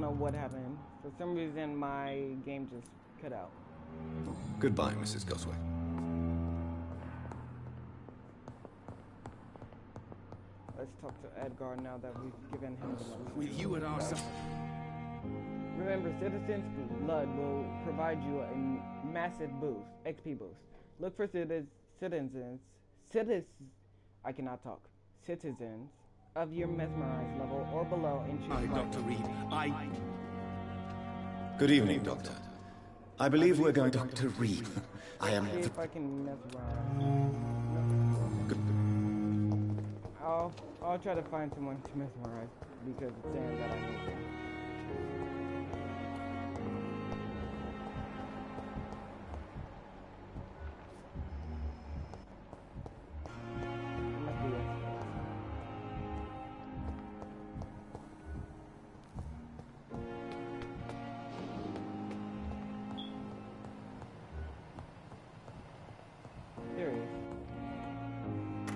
don't know what happened. For some reason, my game just cut out. Goodbye, Mrs. Gosway. Let's talk to Edgar now that we've given him the lunch. With you at our side. Remember, Citizens Blood will provide you a massive boost, XP boost. Look for I cannot talk. Citizens of your mesmerized level or below in Hi, Dr. Reed. Good evening, Doctor. I believe we're going Dr. Reed. I am... See if I can mesmerize. I'll try to find someone to mesmerize because it's saying that I need to.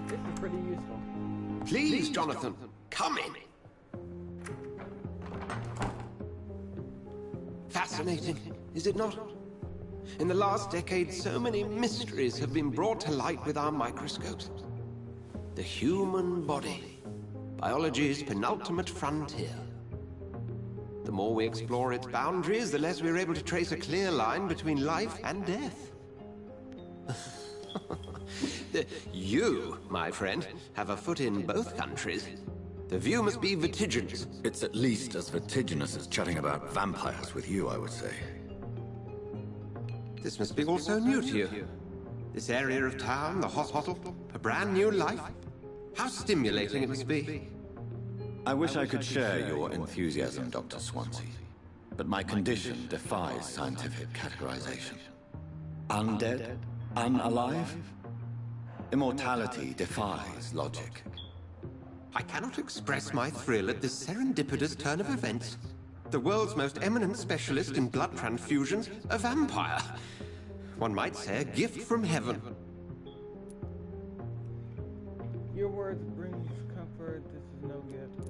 This is pretty useful. Please, Jonathan, come in. Fascinating, is it not? In the last decade, so many mysteries have been brought to light with our microscopes. The human body, biology's penultimate frontier. The more we explore its boundaries, the less we're able to trace a clear line between life and death. You, my friend, have a foot in both countries. The view must be vertiginous. It's at least as vertiginous as chatting about vampires with you, I would say. This must be all so new to you. This area of town, the hospital, a brand new life. How stimulating it must be. I wish I could share your enthusiasm, Dr. Swansea, but my condition defies scientific categorization. Undead? Unalive? Immortality defies logic. I cannot express my thrill at this serendipitous turn of events. The world's most eminent specialist in blood transfusions, a vampire. One might say a gift from heaven. Your words bring comfort. This is no gift.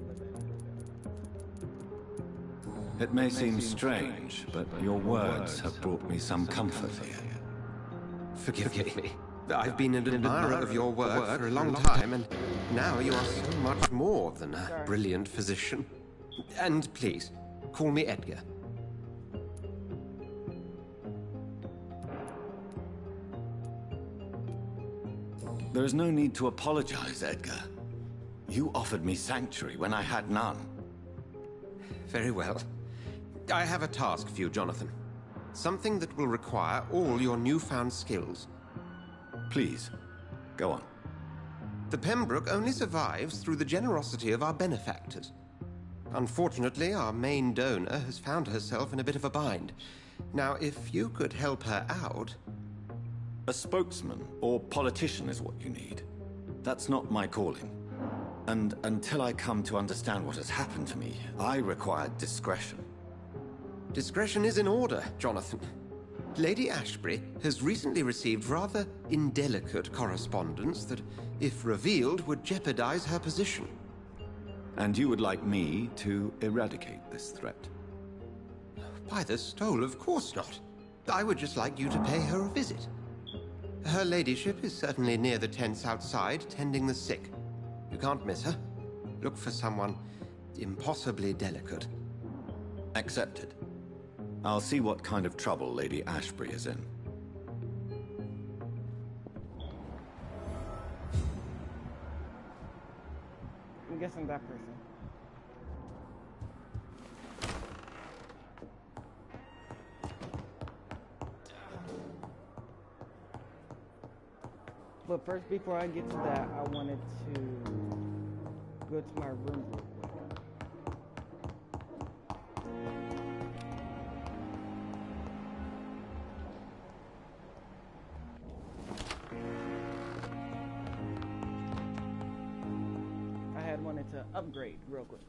It may seem strange, but your words have brought me some comfort here. Forgive me. I've been an admirer of your work for a long time, and now you are so much more than a brilliant physician. And please, call me Edgar. There is no need to apologize, Edgar. You offered me sanctuary when I had none. Very well. I have a task for you, Jonathan. Something that will require all your newfound skills. Please, go on. The Pembroke only survives through the generosity of our benefactors. Unfortunately, our main donor has found herself in a bit of a bind. Now, if you could help her out... A spokesman or politician is what you need. That's not my calling. And until I come to understand what has happened to me, I require discretion. Discretion is in order, Jonathan. Lady Ashbury has recently received rather indelicate correspondence that, if revealed, would jeopardize her position. And you would like me to eradicate this threat? By the stole, of course not. I would just like you to pay her a visit. Her ladyship is certainly near the tents outside, tending the sick. You can't miss her. Look for someone impossibly delicate. Accepted. I'll see what kind of trouble Lady Ashbury is in. I'm guessing that person. But first, before I get to that, I wanted to go to my room real quick. Wanted to upgrade real quick.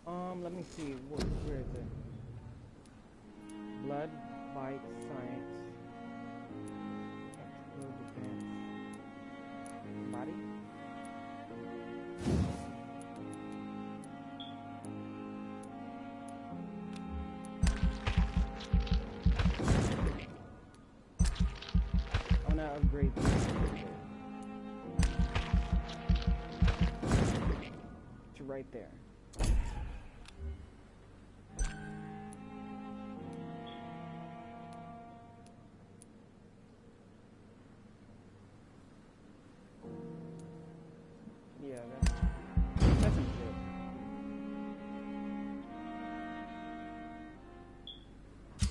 Let me see. Where is it? Blood, bite, science. Defense. Body. upgrade this to right there. Yeah, that's good.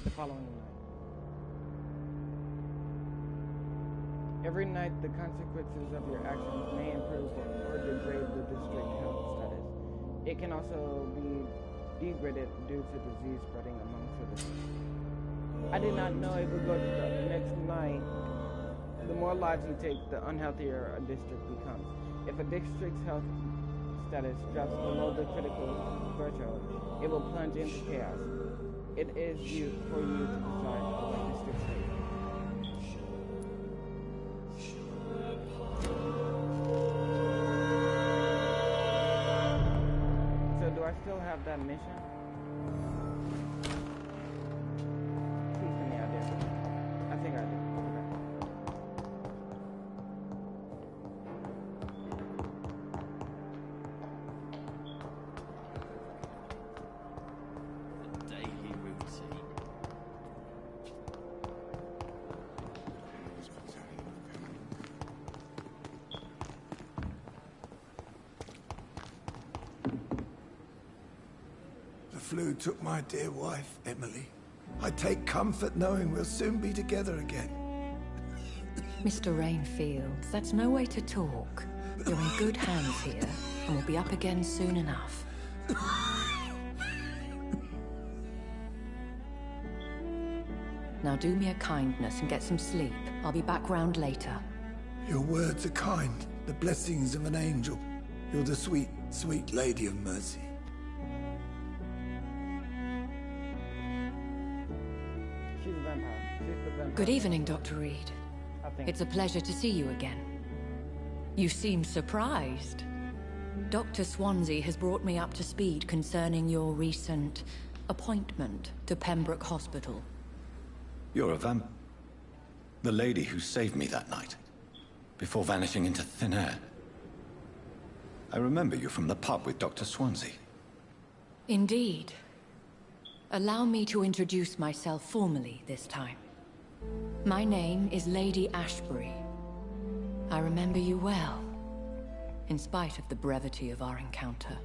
The following night. Every night, the consequences of your actions may improve or degrade the district health status. It can also be degraded due to disease spreading among citizens. I did not know it would go to the next night. The more lives you take, the unhealthier a district becomes. If a district's health status drops below the critical threshold, it will plunge into chaos. It is for you to decide what district stays. So do I still have that mission? Please tell me I did. I think I did. The flu took my dear wife, Emily. I take comfort knowing we'll soon be together again. Mr. Rainfield, that's no way to talk. You're in good hands here, and we'll be up again soon enough. Now do me a kindness and get some sleep. I'll be back round later. Your words are kind, the blessings of an angel. You're the sweet, sweet Lady of Mercy. She's a vampire. She's the vampire. Good evening, Dr. Reed. It's a pleasure to see you again. You seem surprised. Dr. Swansea has brought me up to speed concerning your recent appointment to Pembroke Hospital. You're a vamp... The lady who saved me that night, before vanishing into thin air. I remember you from the pub with Dr. Swansea. Indeed. Allow me to introduce myself formally this time. My name is Lady Ashbury. I remember you well, in spite of the brevity of our encounter.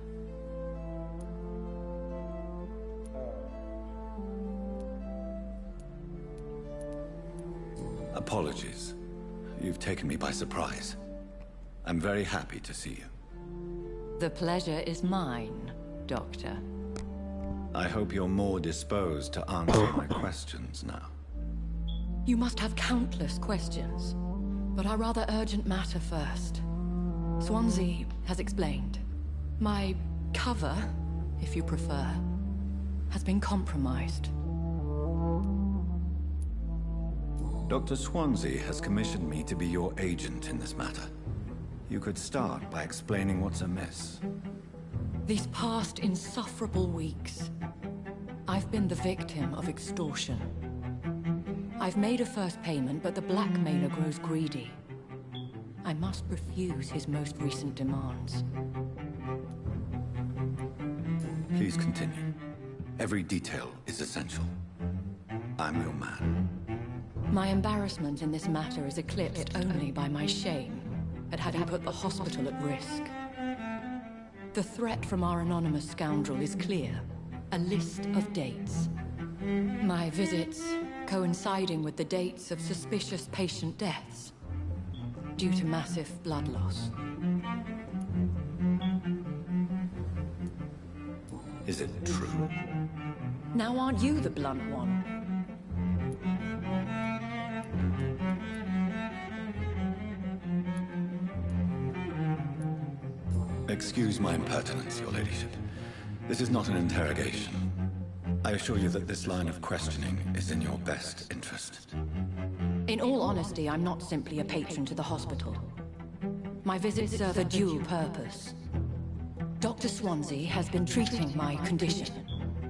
Apologies. You've taken me by surprise. I'm very happy to see you. The pleasure is mine, Doctor. I hope you're more disposed to answer my questions now. You must have countless questions, but our rather urgent matter first. Swansea has explained. My cover, if you prefer, has been compromised. Dr. Swansea has commissioned me to be your agent in this matter. You could start by explaining what's amiss. These past insufferable weeks, I've been the victim of extortion. I've made a first payment, but the blackmailer grows greedy. I must refuse his most recent demands. Please continue. Every detail is essential. I'm your man. My embarrassment in this matter is eclipsed only by my shame at having put the hospital at risk. The threat from our anonymous scoundrel is clear. A list of dates. My visits coinciding with the dates of suspicious patient deaths due to massive blood loss. Is it true? Now aren't you the blunt one? Excuse my impertinence, your ladyship. This is not an interrogation. I assure you that this line of questioning is in your best interest. In all honesty, I'm not simply a patron to the hospital. My visits serve a dual purpose. Dr. Swansea has been treating my condition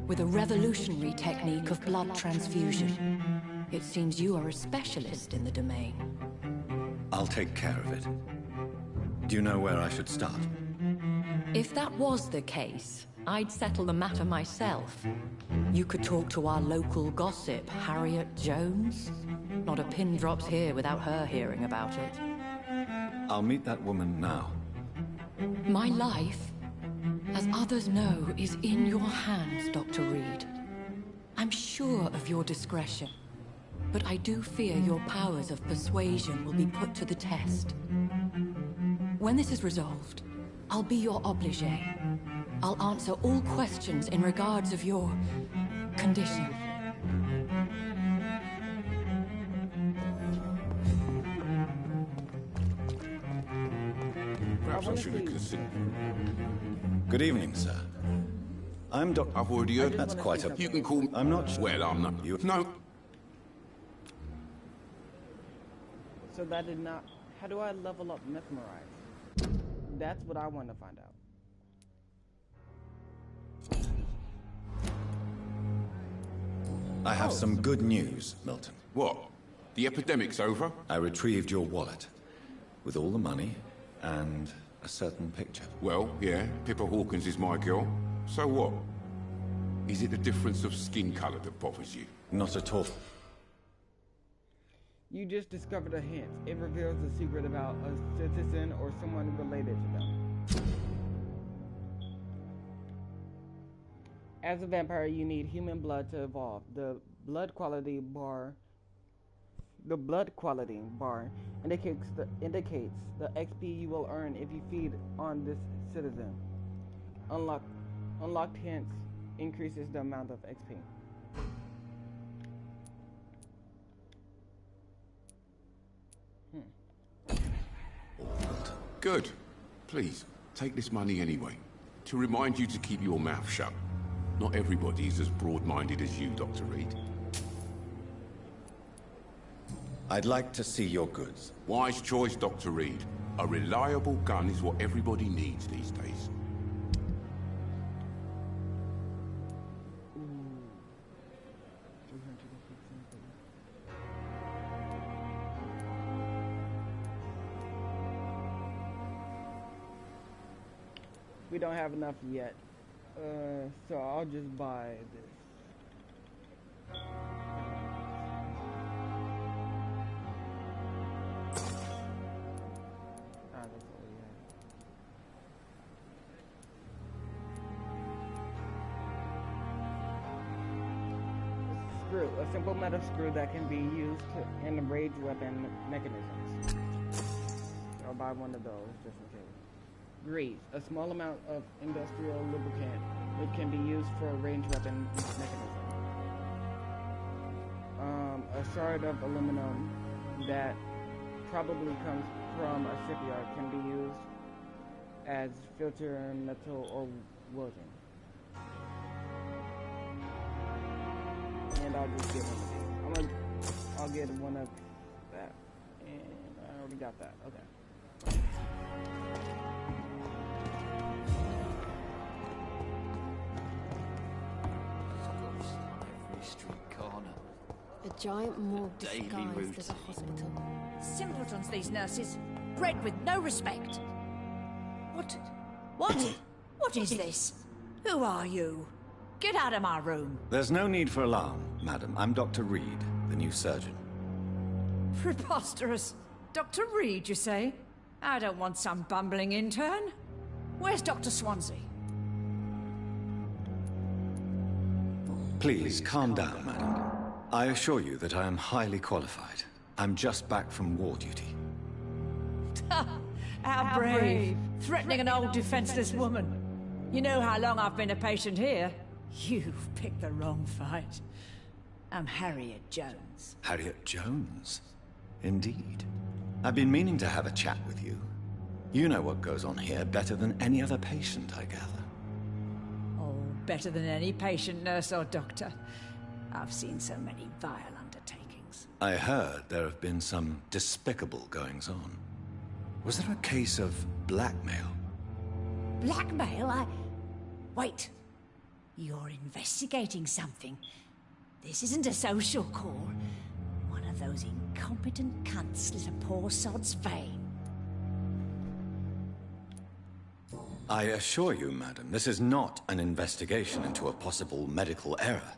with a revolutionary technique of blood transfusion. It seems you are a specialist in the domain. I'll take care of it. Do you know where I should start? If that was the case, I'd settle the matter myself. You could talk to our local gossip, Harriet Jones. Not a pin drops here without her hearing about it. I'll meet that woman now. My life, as others know, is in your hands, Dr. Reed. I'm sure of your discretion, but I do fear your powers of persuasion will be put to the test. When this is resolved, I'll be your obligé. I'll answer all questions in regards of your condition. Perhaps I should have considered. Good evening, sir. I'm Dr. I've already heard. That's quite a... You can call me. I'm not... Well, I'm not. You... No. So that did not... How do I level up Mesmerize? That's what I want to find out. I have some good news, Milton. What? The epidemic's over? I retrieved your wallet with all the money and a certain picture. Well, yeah, Pippa Hawkins is my girl. So what? Is it the difference of skin color that bothers you? Not at all. You just discovered a hint. It reveals a secret about a citizen or someone related to them. As a vampire, you need human blood to evolve. The blood quality bar indicates the XP you will earn if you feed on this citizen. Unlocked hints increases the amount of XP. Good. Please, take this money anyway. To remind you to keep your mouth shut. Not everybody is as broad-minded as you, Dr. Reed. I'd like to see your goods. Wise choice, Dr. Reed. A reliable gun is what everybody needs these days. We don't have enough yet, so I'll just buy this. That's all we have. Screw, a simple metal screw that can be used in ranged weapon mechanisms. I'll buy one of those just in case. Grease, a small amount of industrial lubricant which can be used for a ranged weapon mechanism. A shard of aluminum that probably comes from a shipyard can be used as filter metal or welding. And I'll just get one of these. I'll get one of that. And I already got that. Okay. A giant morgue disguised as a hospital. Simpletons, these nurses. Bred with no respect. What? What is this? Who are you? Get out of my room. There's no need for alarm, madam. I'm Dr. Reed, the new surgeon. Preposterous. Dr. Reed, you say? I don't want some bumbling intern. Where's Dr. Swansea? Please, calm down, madam. I assure you that I am highly qualified. I'm just back from war duty. How brave. Threatening an old defenseless woman. You know how long I've been a patient here? You've picked the wrong fight. I'm Harriet Jones. Harriet Jones? Indeed. I've been meaning to have a chat with you. You know what goes on here better than any other patient, I gather. Oh, better than any patient, nurse or doctor. I've seen so many vile undertakings. I heard there have been some despicable goings-on. Was there a case of blackmail? Blackmail? Wait. You're investigating something. This isn't a social call. One of those incompetent cunt slit a poor sod's vein. I assure you, madam, this is not an investigation into a possible medical error.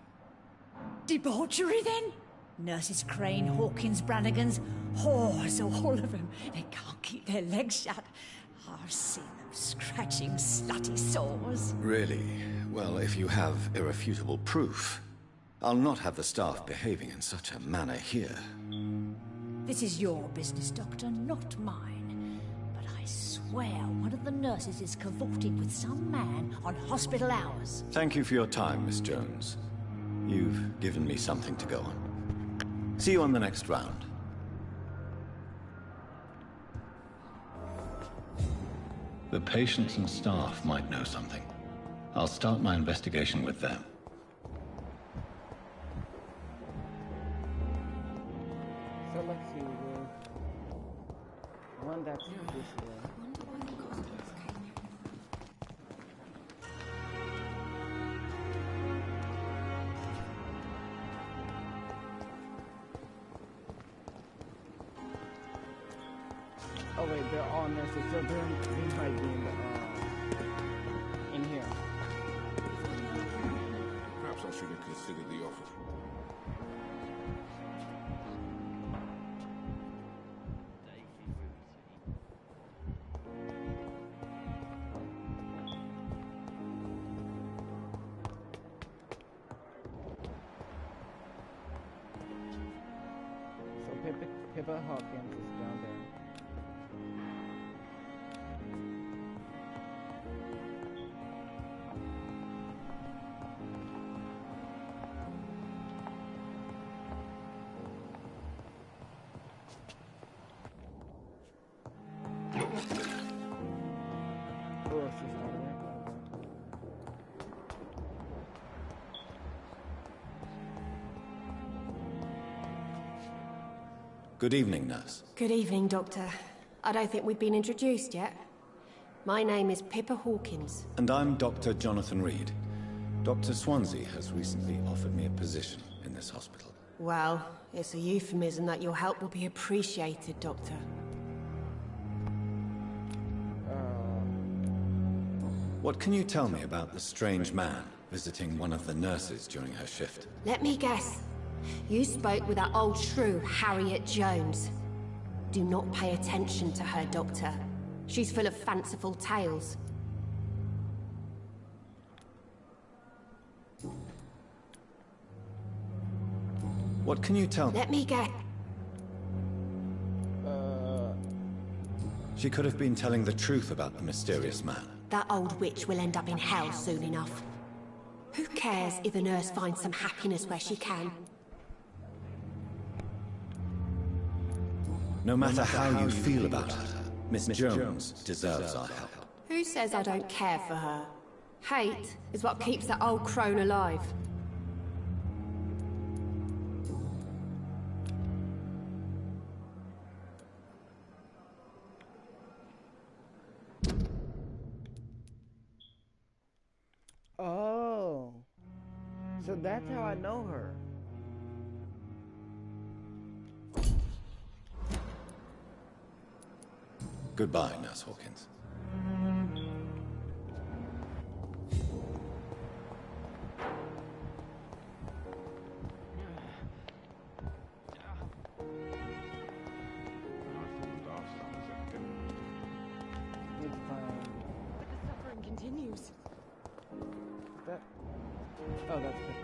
Debauchery, then? Nurses Crane, Hawkins, Brannigans, whores, all of them. They can't keep their legs shut. I've seen them scratching slutty sores. Really? Well, if you have irrefutable proof, I'll not have the staff behaving in such a manner here. This is your business, Doctor, not mine. But I swear one of the nurses is cavorting with some man on hospital hours. Thank you for your time, Miss Jones. You've given me something to go on. See you on the next round. The patients and staff might know something. I'll start my investigation with them. So let's see, one that's this way. Oh wait, they're all nurses, so they might be in here. Perhaps I should have considered the offer. So Pippa Hawkins is down there. Good evening, nurse. Good evening, Doctor. I don't think we've been introduced yet. My name is Pippa Hawkins. And I'm Dr. Jonathan Reed. Dr. Swansea has recently offered me a position in this hospital. Well, it's a euphemism that your help will be appreciated, Doctor. What can you tell me about the strange man visiting one of the nurses during her shift? Let me guess. You spoke with that old shrew, Harriet Jones. Do not pay attention to her, Doctor. She's full of fanciful tales. What can you tell me? Let me guess. She could have been telling the truth about the mysterious man. That old witch will end up in hell soon enough. Who cares if a nurse finds some happiness where she can? No matter how you feel about her, Miss Jones deserves our help. Who says I don't care for her? Hate is what keeps that old crone alive. Oh, so that's how I know her. Goodbye, Nurse Hawkins. Need to find But the suffering continues. that. Oh, that's good.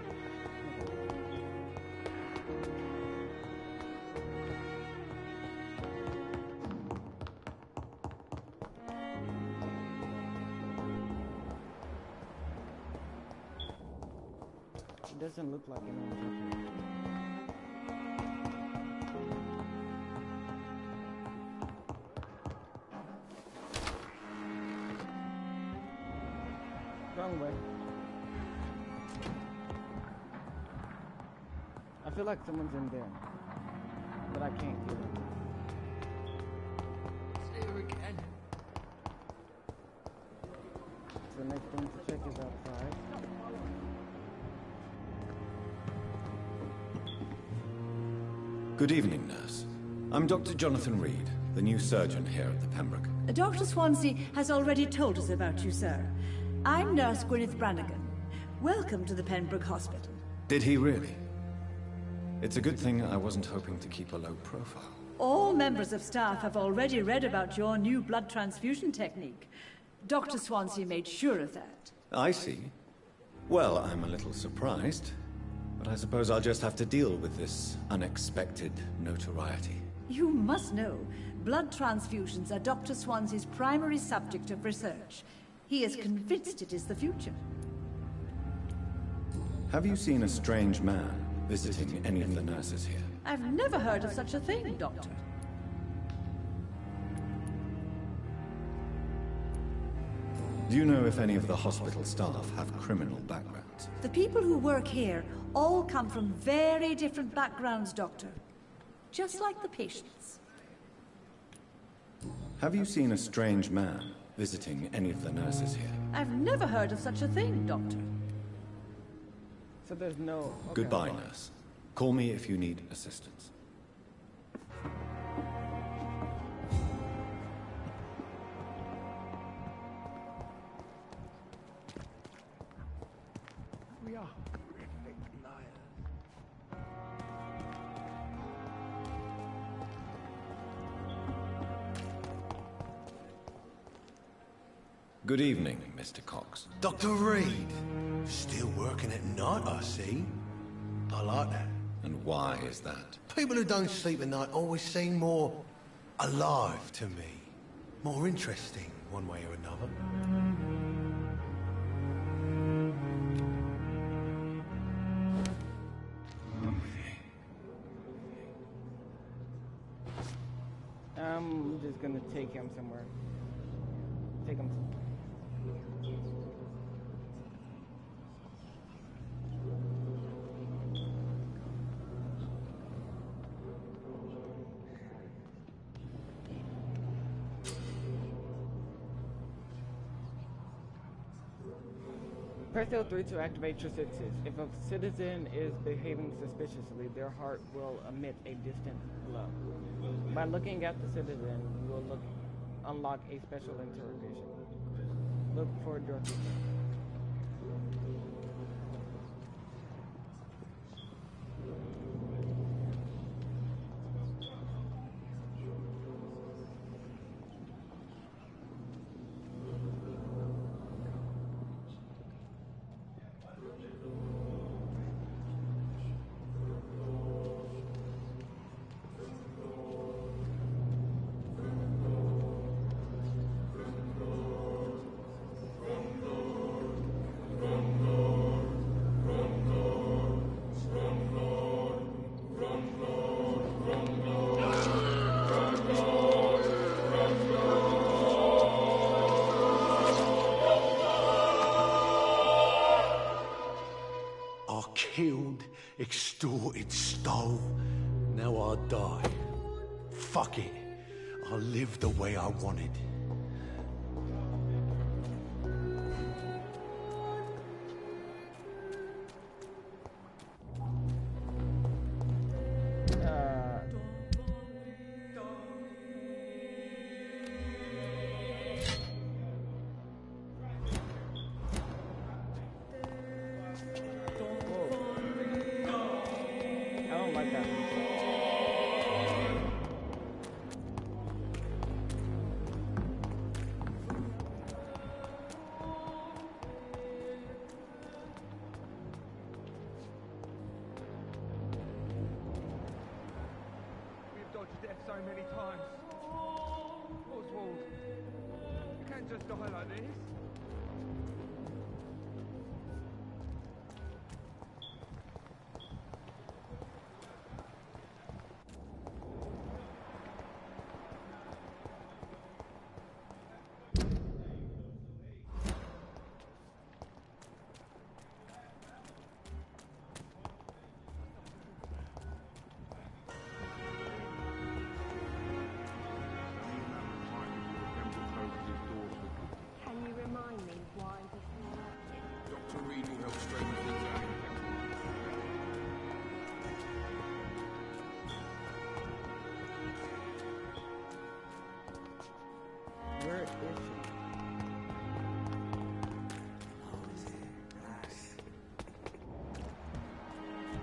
It doesn't look like anyone's up here. Wrong way. I feel like someone's in there, but I can't get it. It's here again. So the next thing to check is outside. Good evening, nurse. I'm Dr. Jonathan Reed, the new surgeon here at the Pembroke. Dr. Swansea has already told us about you, sir. I'm Nurse Gwyneth Brannigan. Welcome to the Pembroke Hospital. Did he really? It's a good thing I wasn't hoping to keep a low profile. All members of staff have already read about your new blood transfusion technique. Dr. Swansea made sure of that. I see. Well, I'm a little surprised, but I suppose I'll just have to deal with this unexpected notoriety. You must know, blood transfusions are Dr. Swansea's primary subject of research. He is convinced it is the future. Have you seen a strange man visiting any of the nurses here? I've never heard of such a thing, Doctor. Do you know if any of the hospital staff have criminal backgrounds? The people who work here all come from very different backgrounds, Doctor. Just like the patients. Have you seen a strange man visiting any of the nurses here? I've never heard of such a thing, Doctor. So there's no... Okay, Goodbye, nurse. Call me if you need assistance. We are liars. Good evening, Mr. Cox. Dr. Reed. Still working at night, I see. I like that. And why is that? People who don't sleep at night always seem more alive to me. More interesting, one way or another. I'm just gonna take him somewhere. Take him somewhere. Press L3 to activate your senses. If a citizen is behaving suspiciously, their heart will emit a distant blow. By looking at the citizen, you will unlock a special interrogation. Look for Dorothy. Killed, extorted, stole. Now I'll die. Fuck it. I'll live the way I wanted. So many times. Oswald, you can't just die like this.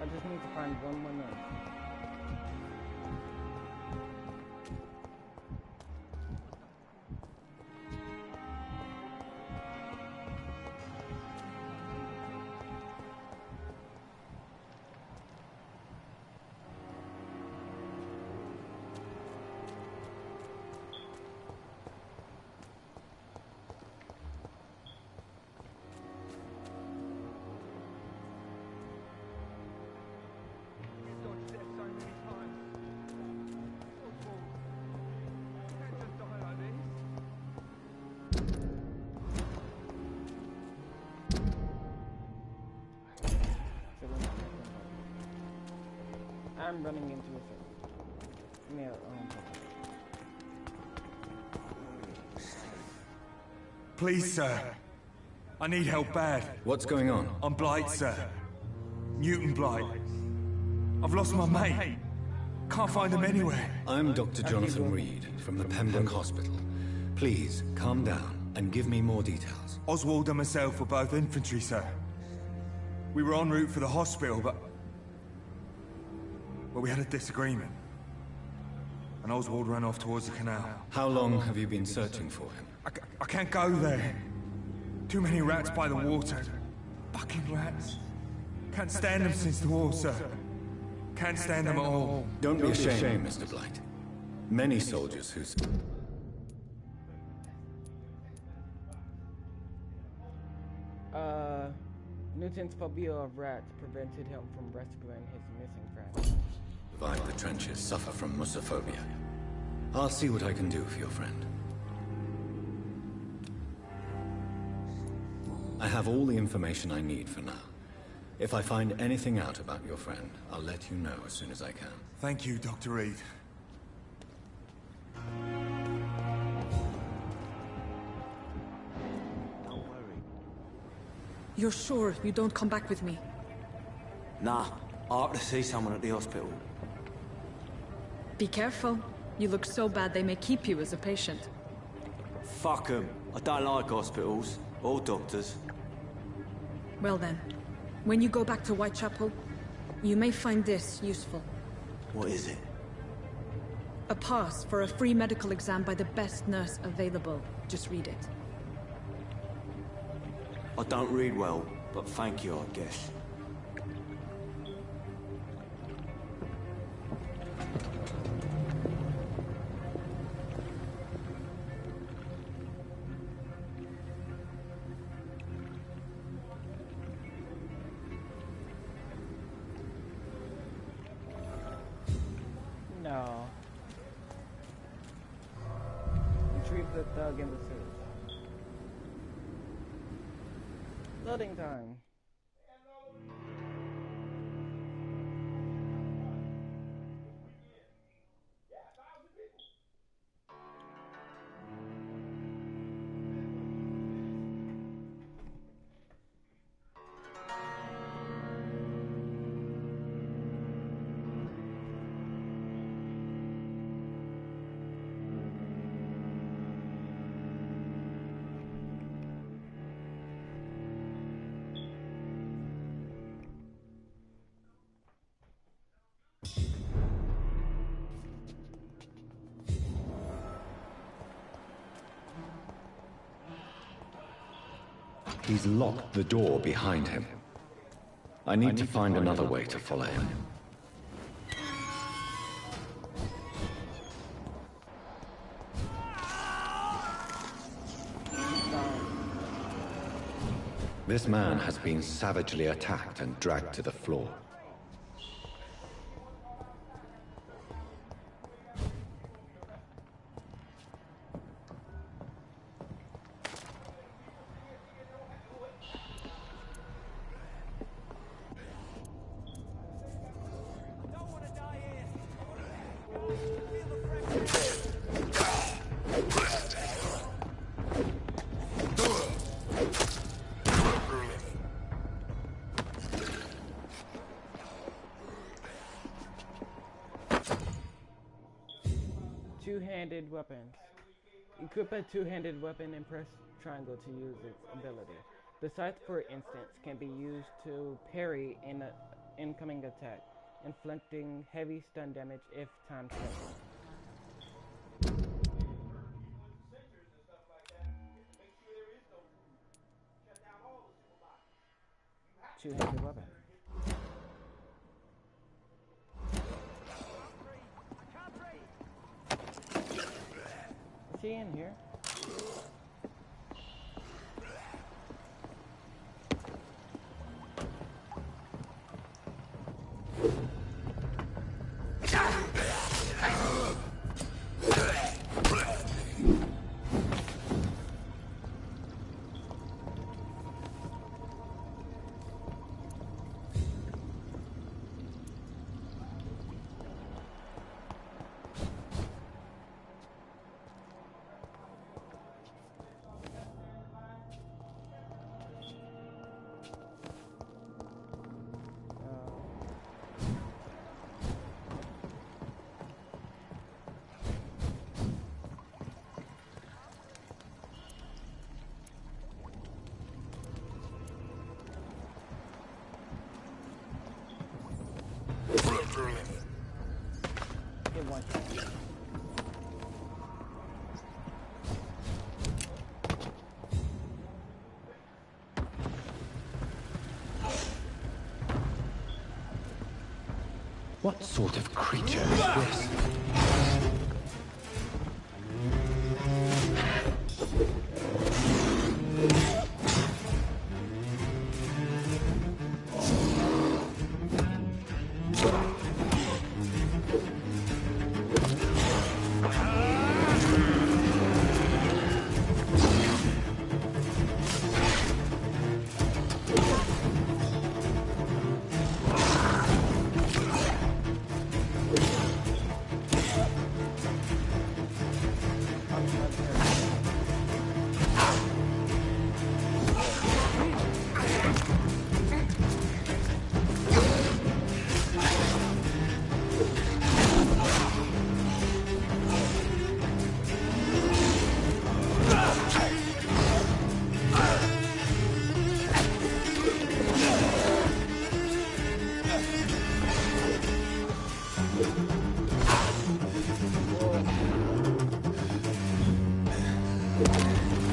I just need to find one more name. I'm running into a circle. Yeah, Please, sir. I need help bad. What's going on? I'm Blight, sir. Newton Blight. I've lost my mate. Can't find him anywhere. I'm Dr. Jonathan Reed from the Pembroke Hospital. Please, calm down and give me more details. Oswald and myself were both infantry, sir. We were en route for the hospital, but we had a disagreement. And Oswald ran off towards the canal. How long have you been searching for him? I can't go there. Too many rats by the water. Fucking rats. Can't stand them since the war, sir. Can't stand them at all. Don't be ashamed, Mr. Blight. Many soldiers who... Newton's phobia of rats prevented him from rescuing his missing friend. Survive the trenches, suffer from musophobia. I'll see what I can do for your friend. I have all the information I need for now. If I find anything out about your friend, I'll let you know as soon as I can. Thank you, Dr. Reed. You're sure you don't come back with me? Nah, I have to see someone at the hospital. Be careful. You look so bad they may keep you as a patient. Fuck 'em. I don't like hospitals, or doctors. Well then, when you go back to Whitechapel, you may find this useful. What is it? A pass for a free medical exam by the best nurse available. Just read it. I don't read well, but thank you, I guess. No. Retrieve the thug in the suit. Loading time. He's locked the door behind him. I need to find another way to follow him. This man has been savagely attacked and dragged to the floor. Two-handed weapons. Equip a two-handed weapon and press triangle to use its ability. The scythe, for instance, can be used to parry incoming attack, inflicting heavy stun damage if time checked. Two-handed weapon. Is he in here? Hit one shot. What sort of creature is this?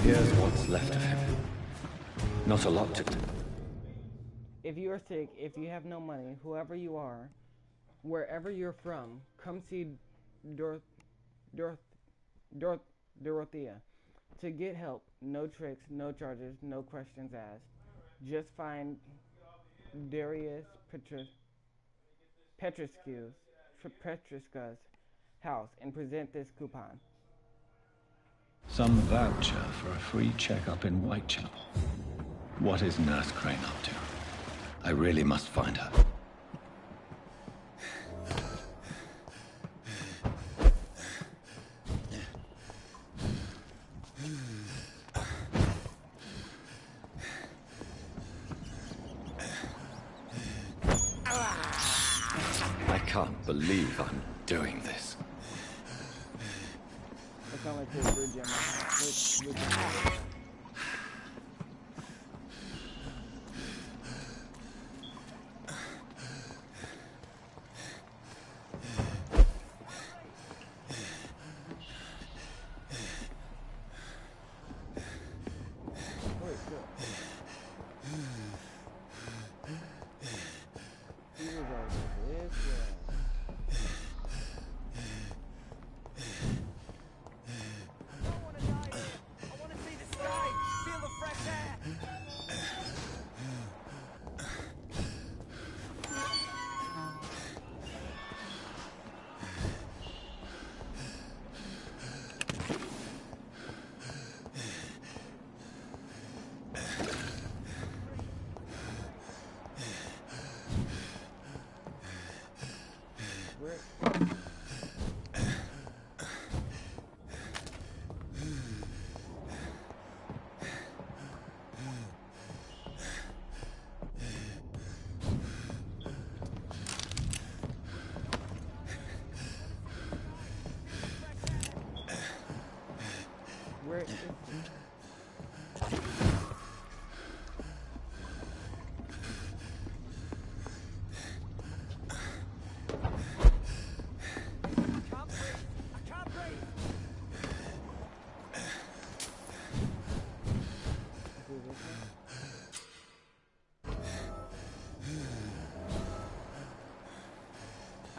Here's what's left of him. Not a lot to do. If you are sick, if you have no money, whoever you are, wherever you're from, come see Dorothea. To get help, no tricks, no charges, no questions asked. Just find Darius Petruska's house and present this coupon. Some voucher for a free checkup in Whitechapel. What is Nurse Crane up to? I really must find her. I can't believe I'm doing this. It's not like this bridge in my house.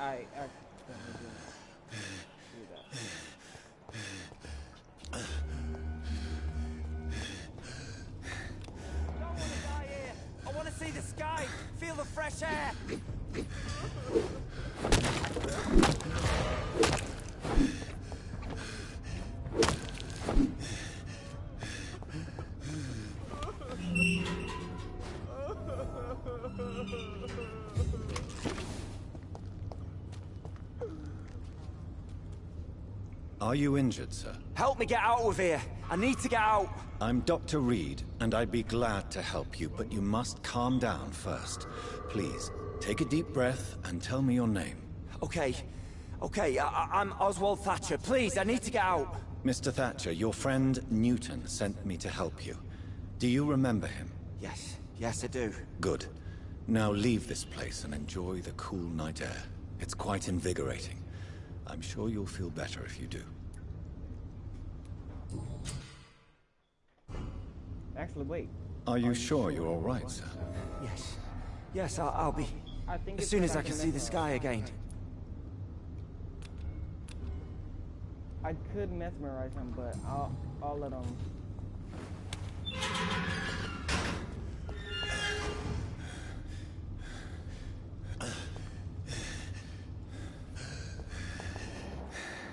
I accidentally didn't do that. I don't want to die here. I want to see the sky, feel the fresh air. Are you injured, sir? Help me get out of here. I need to get out. I'm Dr. Reed, and I'd be glad to help you, but you must calm down first. Please, take a deep breath and tell me your name. Okay. I'm Oswald Thatcher. Please, I need to get out. Mr. Thatcher, your friend Newton sent me to help you. Do you remember him? Yes, I do. Good. Now leave this place and enjoy the cool night air. It's quite invigorating. I'm sure you'll feel better if you do. Actually, wait. Are you sure you're all right, sir? Yes, I'll be. I think as soon as I can see the sky again. I could mesmerize him, but I'll let him.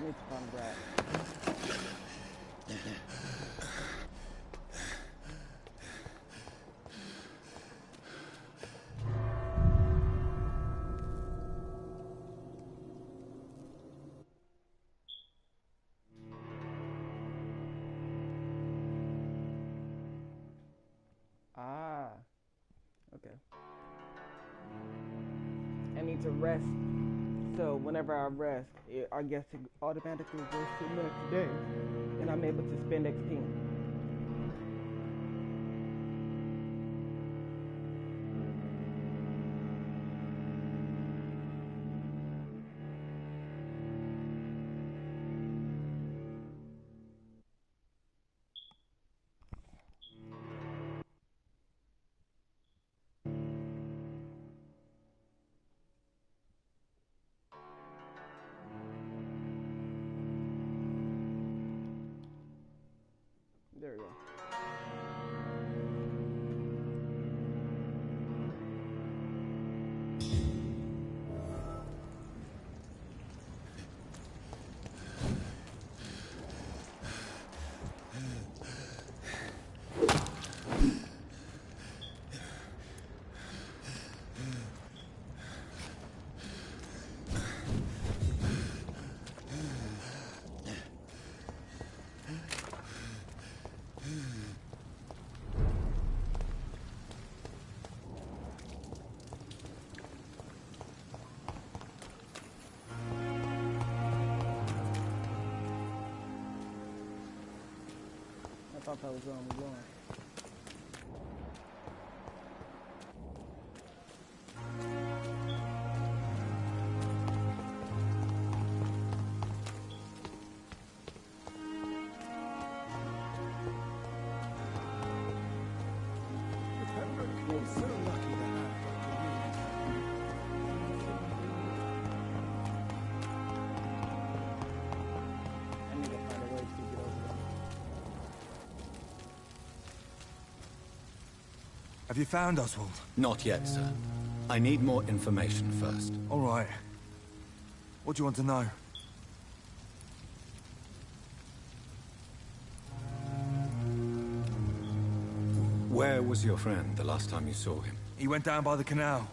Need to find Brad. Okay. I need to rest. So whenever I rest, I guess it automatically goes to the next day, and I'm able to spend XP. There we go. I thought that was where I'm going. We're so lucky to have I need to find a way to get over there. Have you found Oswald? Not yet, sir. I need more information first. All right. What do you want to know? Where was your friend the last time you saw him? He went down by the canal.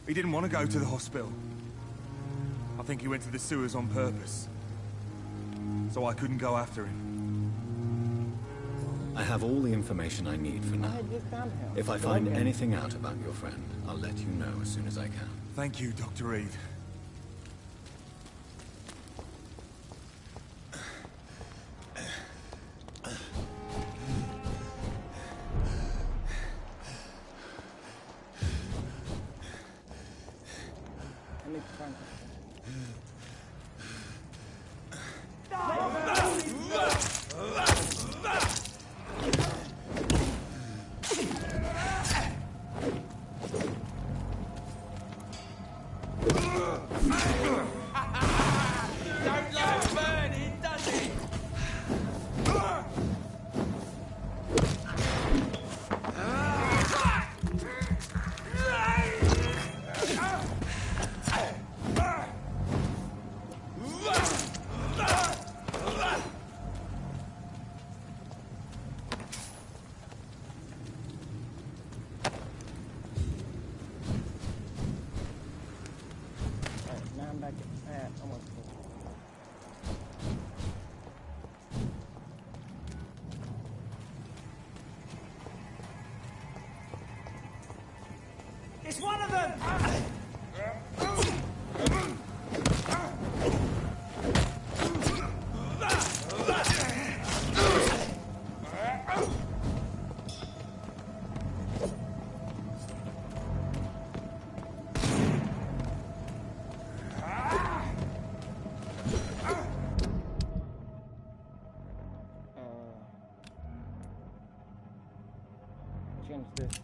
He didn't want to go to the hospital. I think he went to the sewers on purpose. So I couldn't go after him. I have all the information I need for now. I just found him. If I find anything out about your friend, I'll let you know as soon as I can. Thank you, Dr. Reed. I need to find him. Don't like burning, does it? Alright, now I'm back at almost full. It's one of them! Change this.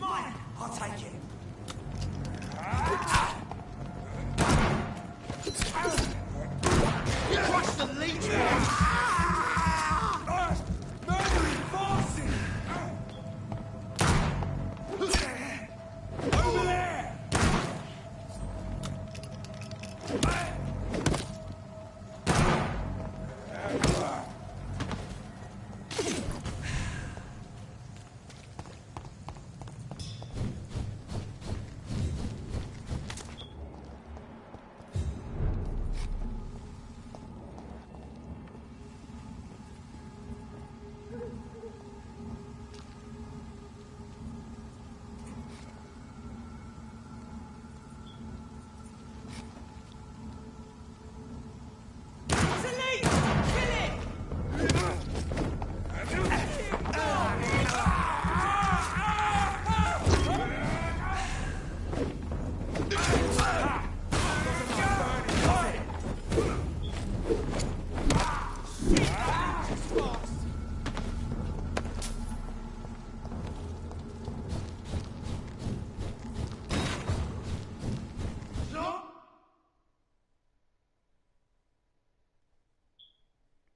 Mine! I'll take it. Crush the leech! Murdering Farsi! Over there!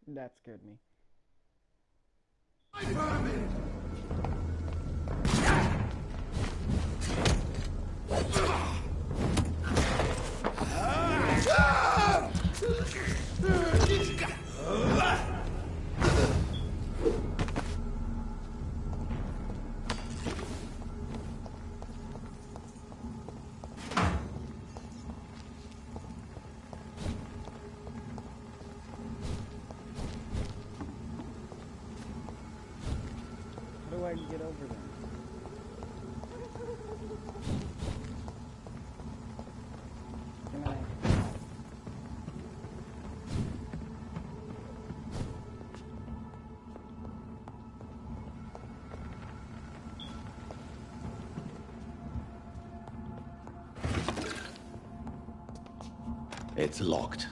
That scared me. How do I get over them? Can I? It's locked.